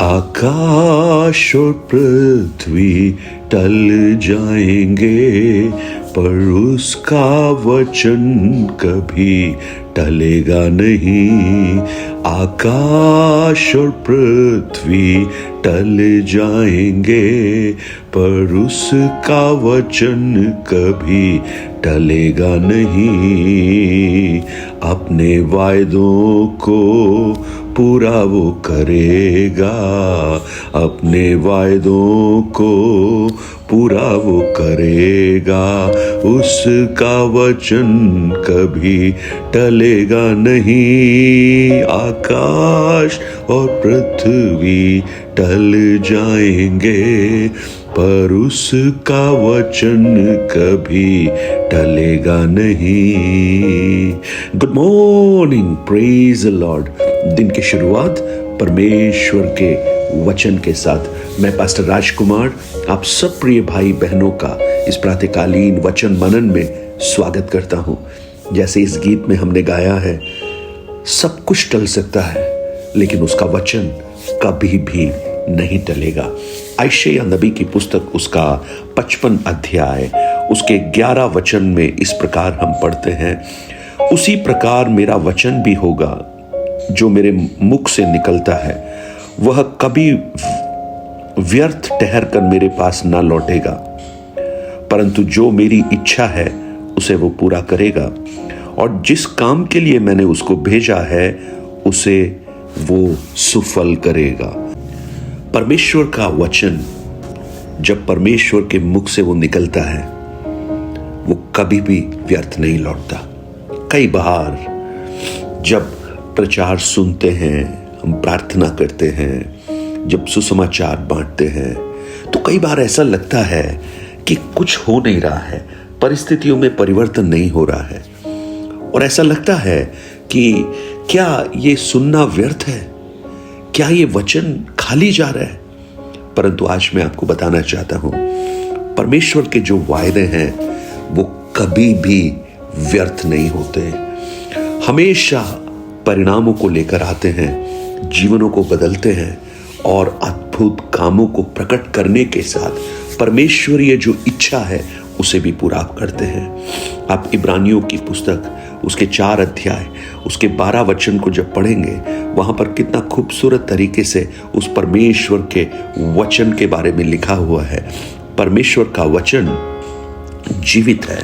आकाश और पृथ्वी टल जाएंगे, पर उसका वचन कभी टलेगा नहीं। आकाश और पृथ्वी टल जाएंगे, पर उसका वचन कभी टलेगा नहीं। अपने वायदों को पूरा वो करेगा, अपने वायदों को पूरा वो करेगा। उसका वचन कभी टलेगा नहीं। आकाश और पृथ्वी टल जाएंगे, पर उसका वचन कभी टलेगा नहीं। Good morning, praise the Lord. दिन की शुरुआत परमेश्वर के वचन के साथ मैं पास्टर राजकुमार आप सब प्रिय भाई बहनों का इस प्रातःकालीन वचन मनन में स्वागत करता हूं। जैसे इस गीत में हमने गाया है, सब कुछ टल सकता है लेकिन उसका वचन कभी भी नहीं टलेगा। यशायाह नबी की पुस्तक उसका 55 अध्याय उसके 11 वचन में इस प्रकार हम पढ़ते हैं, उसी प्रकार मेरा वचन भी होगा जो मेरे मुख से निकलता है, वह कभी व्यर्थ ठहर कर मेरे पास ना लौटेगा, परंतु जो मेरी इच्छा है उसे वो पूरा करेगा, और जिस काम के लिए मैंने उसको भेजा है उसे वो सुफल करेगा। परमेश्वर का वचन जब परमेश्वर के मुख से वो निकलता है, वो कभी भी व्यर्थ नहीं लौटता। कई बार जब प्रचार सुनते हैं, हम प्रार्थना करते हैं, जब सुसमाचार बांटते हैं, तो कई बार ऐसा लगता है कि कुछ हो नहीं रहा है, परिस्थितियों में परिवर्तन नहीं हो रहा है, और ऐसा लगता है कि क्या ये सुनना व्यर्थ है, क्या ये वचन खाली जा रहा है। परंतु आज मैं आपको बताना चाहता हूं, परमेश्वर के जो वायदे हैं वो कभी भी व्यर्थ नहीं होते, हमेशा परिणामों को लेकर आते हैं, जीवनों को बदलते हैं, और अद्भुत कामों को प्रकट करने के साथ परमेश्वरीय जो इच्छा है उसे भी पूरा करते हैं। आप इब्रानियों की पुस्तक उसके 4 अध्याय उसके 12 वचन को जब पढ़ेंगे, वहां पर कितना खूबसूरत तरीके से उस परमेश्वर के वचन के बारे में लिखा हुआ है। परमेश्वर का वचन जीवित है,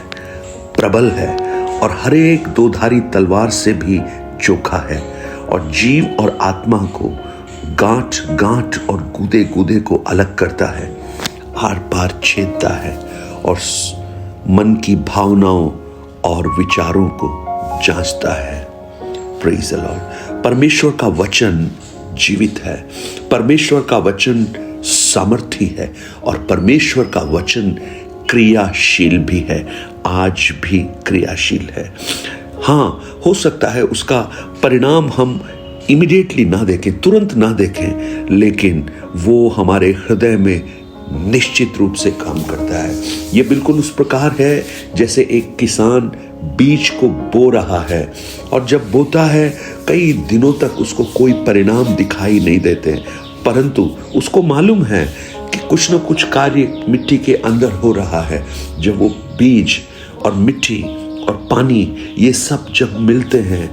प्रबल है, और हर एक दोधारी तलवार से भी चोखा है, और जीव और आत्मा को गांठ गांठ और गूदे गूदे को अलग करता है, आर पार छेदता है, और मन की भावनाओं और विचारों को जांचता है। Praise the Lord. परमेश्वर का वचन जीवित है, परमेश्वर का वचन सामर्थी है, और परमेश्वर का वचन क्रियाशील भी है, आज भी क्रियाशील है। हाँ, हो सकता है उसका परिणाम हम इमीडिएटली ना देखें, तुरंत ना देखें, लेकिन वो हमारे हृदय में निश्चित रूप से काम करता है। ये बिल्कुल उस प्रकार है जैसे एक किसान बीज को बो रहा है, और जब बोता है कई दिनों तक उसको कोई परिणाम दिखाई नहीं देते, परंतु उसको मालूम है कि कुछ न कुछ कार्य मिट्टी के अंदर हो रहा है। जब वो बीज और मिट्टी और पानी ये सब जब मिलते हैं,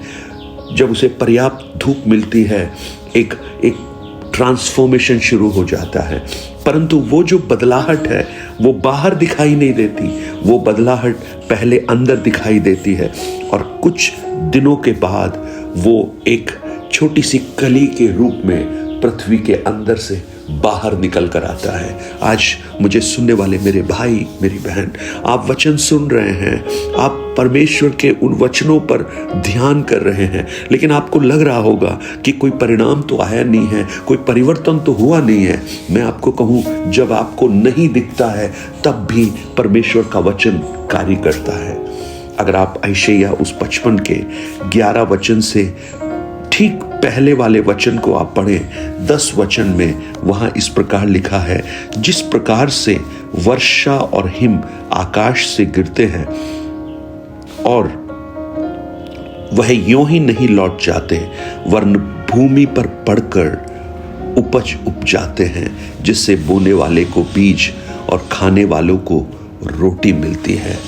जब उसे पर्याप्त धूप मिलती है, एक ट्रांसफॉर्मेशन शुरू हो जाता है। परंतु वो जो बदलाहट है वो बाहर दिखाई नहीं देती, वो बदलाहट पहले अंदर दिखाई देती है, और कुछ दिनों के बाद वो एक छोटी सी कली के रूप में पृथ्वी के अंदर से बाहर निकल कर आता है। आज मुझे सुनने वाले मेरे भाई मेरी बहन, आप वचन सुन रहे हैं, आप परमेश्वर के उन वचनों पर ध्यान कर रहे हैं, लेकिन आपको लग रहा होगा कि कोई परिणाम तो आया नहीं है, कोई परिवर्तन तो हुआ नहीं है। मैं आपको कहूं, जब आपको नहीं दिखता है तब भी परमेश्वर का वचन कार्य करता है। अगर आप यशायाह उस 55 के 11 वचन से ठीक पहले वाले वचन को आप पढ़ें, 10 वचन में वहां इस प्रकार लिखा है, जिस प्रकार से वर्षा और हिम आकाश से गिरते हैं और वह यूं ही नहीं लौट जाते, वरन भूमि पर पड़कर उपज उपजाते हैं, जिससे बोने वाले को बीज और खाने वालों को रोटी मिलती है।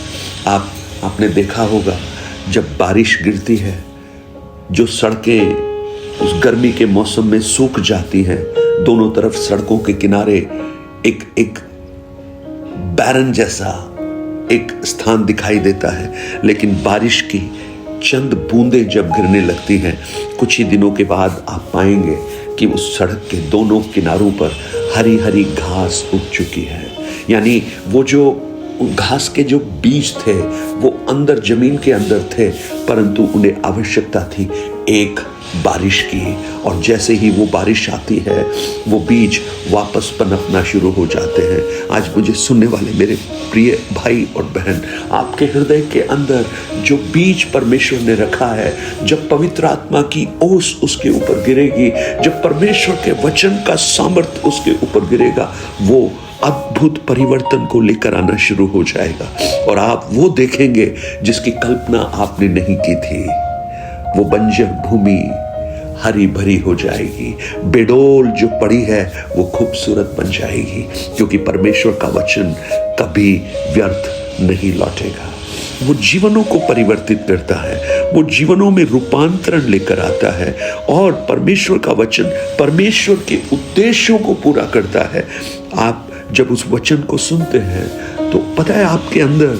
आपने देखा होगा जब बारिश गिरती है, जो सड़कें उस गर्मी के मौसम में सूख जाती हैं, दोनों तरफ सड़कों के किनारे एक बैरन जैसा एक स्थान दिखाई देता है। लेकिन बारिश की चंद बूंदें जब गिरने लगती हैं, कुछ ही दिनों के बाद आप पाएंगे कि उस सड़क के दोनों किनारों पर हरी हरी घास उग चुकी है। यानी वो जो घास के जो बीज थे वो अंदर जमीन के अंदर थे, परंतु उन्हें आवश्यकता थी एक बारिश की, और जैसे ही वो बारिश आती है वो बीज वापस पनपना शुरू हो जाते हैं। आज मुझे सुनने वाले मेरे प्रिय भाई और बहन, आपके हृदय के अंदर जो बीज परमेश्वर ने रखा है, जब पवित्र आत्मा की ओस उसके ऊपर गिरेगी, जब परमेश्वर के वचन का सामर्थ्य उसके ऊपर गिरेगा, वो अद्भुत परिवर्तन को लेकर आना शुरू हो जाएगा, और आप वो देखेंगे जिसकी कल्पना आपने नहीं की थी। वो बंजर भूमि हरी भरी हो जाएगी, बेडोल जो पड़ी है वो खूबसूरत बन जाएगी, क्योंकि परमेश्वर का वचन कभी व्यर्थ नहीं लौटेगा। वो जीवनों को परिवर्तित करता है, वो जीवनों में रूपांतरण लेकर आता है, और परमेश्वर का वचन परमेश्वर के उद्देश्यों को पूरा करता है। आप जब उस वचन को सुनते हैं तो पता है आपके अंदर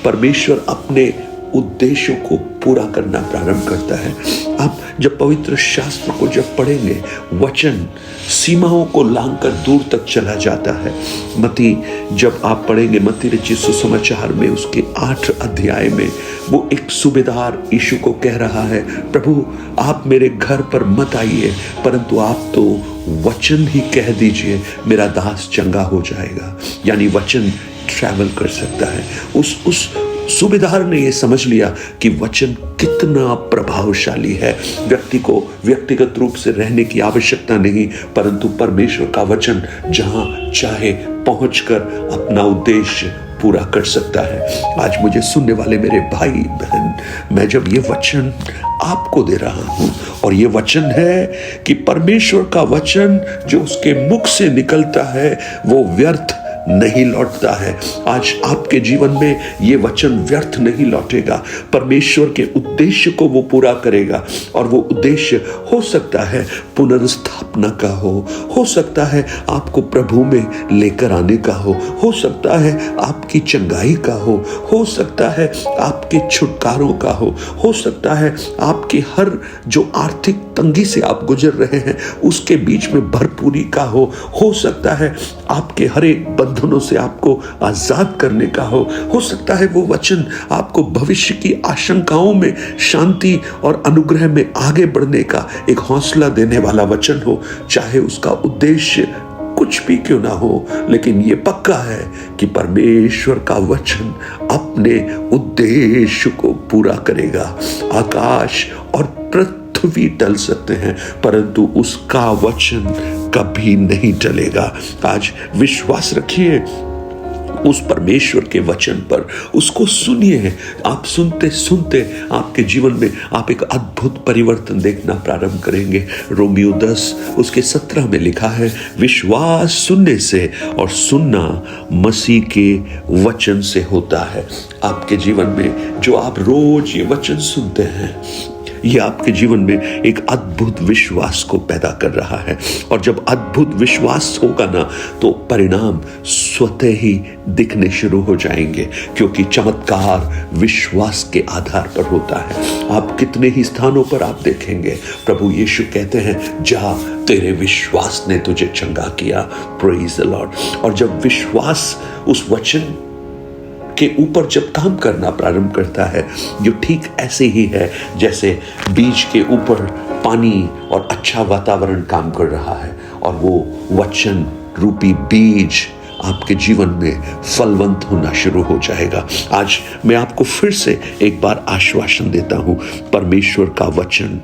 परमेश्वर अपने उद्देश्यों को पूरा करना प्रारंभ करता है। आप जब पवित्र शास्त्र को जब पढ़ेंगे, वचन सीमाओं को लांघकर दूर तक चला जाता है। मत्ती जब आप पढ़ेंगे, मत्ती रचित सुसमाचार में उसके 8 अध्याय में वो एक सूबेदार यीशु को कह रहा है, प्रभु आप मेरे घर पर मत आइए, परंतु आप तो वचन ही कह दीजिए, मेरा दास चंगा हो जाएगा। यानी वचन ट्रैवल कर सकता है। उस सूबेदार ने यह समझ लिया कि वचन कितना प्रभावशाली है। व्यक्ति को व्यक्तिगत रूप से रहने की आवश्यकता नहीं, परंतु परमेश्वर का वचन जहां चाहे पहुंचकर अपना उद्देश्य पूरा कर सकता है। आज मुझे सुनने वाले मेरे भाई बहन, मैं जब ये वचन आपको दे रहा हूं, और ये वचन है कि परमेश्वर का वचन जो उसके मुख से निकलता है वो व्यर्थ नहीं लौटता है। आज आपके जीवन में ये वचन व्यर्थ नहीं लौटेगा, परमेश्वर के उद्देश्य को वो पूरा करेगा। और वो उद्देश्य हो सकता है पुनर्स्थापना का हो सकता है आपको प्रभु में लेकर आने का हो सकता है आपकी चंगाई का हो सकता है आपके छुटकारों का हो सकता है आपकी हर जो आर्थिक तंगी से आप गुजर रहे हैं उसके बीच में भरपूरी का हो सकता है आपके हर एक बंधनों से आपको आजाद करने का हो सकता है वो वचन आपको भविष्य की आशंकाओं में शांति और अनुग्रह में आगे बढ़ने का एक हौसला देने वाला वचन हो। चाहे उसका उद्देश्य कुछ भी क्यों ना हो, लेकिन ये पक्का है कि परमेश्वर का वचन अपने उद्देश्य को पूरा करेगा। आकाश और पृथ्वी टल सकते हैं, परंतु उसका वचन कभी नहीं टलेगा। आज विश्वास रखिए उस परमेश्वर के वचन पर, उसको सुनिए। आप सुनते सुनते आपके जीवन में आप एक अद्भुत परिवर्तन देखना प्रारंभ करेंगे। रोमियो 10 उसके 17 में लिखा है, विश्वास सुनने से और सुनना मसीह के वचन से होता है। आपके जीवन में जो आप रोज ये वचन सुनते हैं, ये आपके जीवन में एक अद्भुत विश्वास को पैदा कर रहा है। और जब अद्भुत विश्वास होगा ना, तो परिणाम स्वतः ही दिखने शुरू हो जाएंगे, क्योंकि चमत्कार विश्वास के आधार पर होता है। आप कितने ही स्थानों पर आप देखेंगे प्रभु यीशु कहते हैं, जा तेरे विश्वास ने तुझे चंगा किया। Praise the Lord. और जब विश्वास उस वचन के ऊपर जब काम करना प्रारंभ करता है, जो ठीक ऐसे ही है जैसे बीज के ऊपर पानी और अच्छा वातावरण काम कर रहा है, और वो वचन रूपी बीज आपके जीवन में फलवंत होना शुरू हो जाएगा। आज मैं आपको फिर से एक बार आश्वासन देता हूं, परमेश्वर का वचन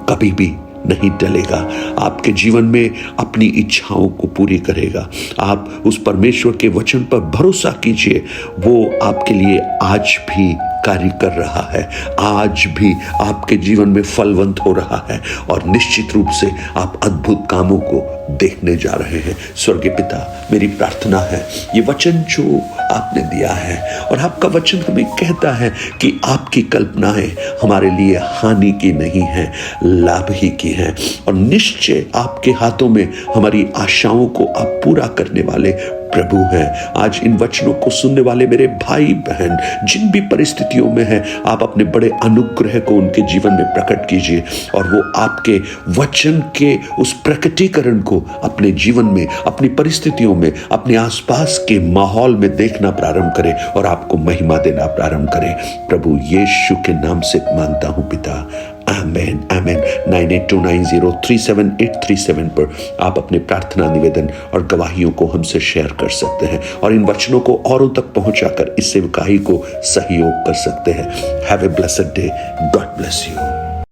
कभी भी नहीं टलेगा, आपके जीवन में अपनी इच्छाओं को पूरी करेगा। आप उस परमेश्वर के वचन पर भरोसा कीजिए, वो आपके लिए आज भी कार्य कर रहा है, आज भी आपके जीवन में फलवंत हो रहा है, और निश्चित रूप से आप अद्भुत कामों को देखने जा रहे हैं। स्वर्गीय पिता, मेरी प्रार्थना है ये वचन जो आपने दिया है, और आपका वचन हमें कहता है कि आपकी कल्पनाएं हमारे लिए हानि की नहीं है, लाभ ही की है, और निश्चय आपके हाथों में हमारी आशाओं को आप पूरा करने वाले प्रभु हैं। आज इन वचनों को सुनने वाले मेरे भाई बहन जिन भी परिस्थितियों में हैं, आप अपने बड़े अनुग्रह को उनके जीवन में प्रकट कीजिए, और वो आपके वचन के उस प्रकटीकरण को अपने जीवन में, अपनी परिस्थितियों में, अपने आसपास के माहौल में देखना प्रारंभ करें और आपको महिमा देना प्रारंभ करें। प्रभु यीशु के नाम से मांगता हूं पिता, आमेन आमेन। 9829037837 पर आप अपने प्रार्थना निवेदन और गवाहियों को हमसे शेयर कर सकते हैं, और इन वचनों को औरों तक पहुंचाकर इस सेवकाई को सहयोग कर सकते हैं। Have a blessed day. God bless you.